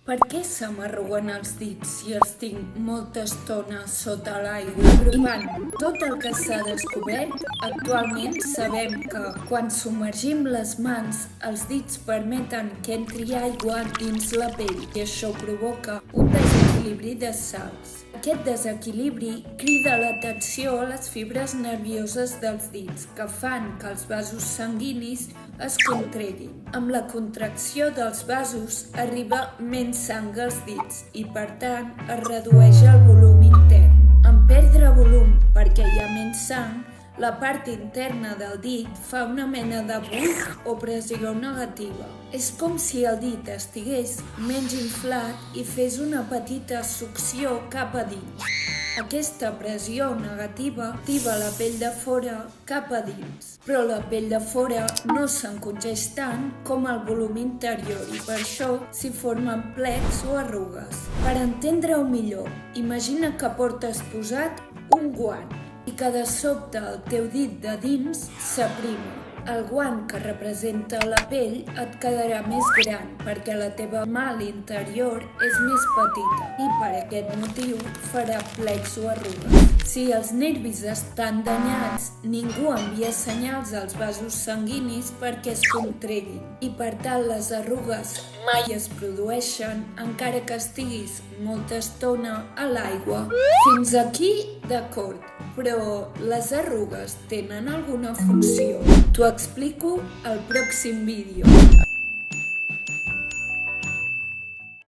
Per què se m'arruguen els dits si els tinc molta estona sota l'aigua? Agrupant tot el que s'ha descobert, actualment sabem que quan submergim les mans, els dits permeten que entri aigua dins la pell i això provoca un desequilibri de sals. Aquest desequilibri crida l'atenció a les fibres nervioses dels dits, que fan que els vasos sanguinis es contreguin. Amb la contracció dels vasos arriba menys sang als dits i, per tant, es redueix el volum intern. En perdre volum perquè hi ha menys sang, la part interna del dit fa una mena de buit o pressió negativa. És com si el dit estigués menys inflat i fes una petita succió cap a dins. Aquesta pressió negativa activa la pell de fora cap a dins, però la pell de fora no s'encongeix tant com el volum interior i per això s'hi formen plecs o arrugues. Per entendre-ho millor, imagina que portes posat un guant i que de sobte el teu dit de dins s'aprima. El guant que representa la pell et quedarà més gran perquè la teva mà a l'interior és més petita i per aquest motiu farà plecs o arrugues. Si els nervis estan danyats, ningú envia senyals als vasos sanguinis perquè es contreguin i per tant les arrugues mai es produeixen encara que estiguis molta estona a l'aigua. Fins aquí d'acord, però les arrugues tenen alguna funció? T'ho explico al pròxim vídeo.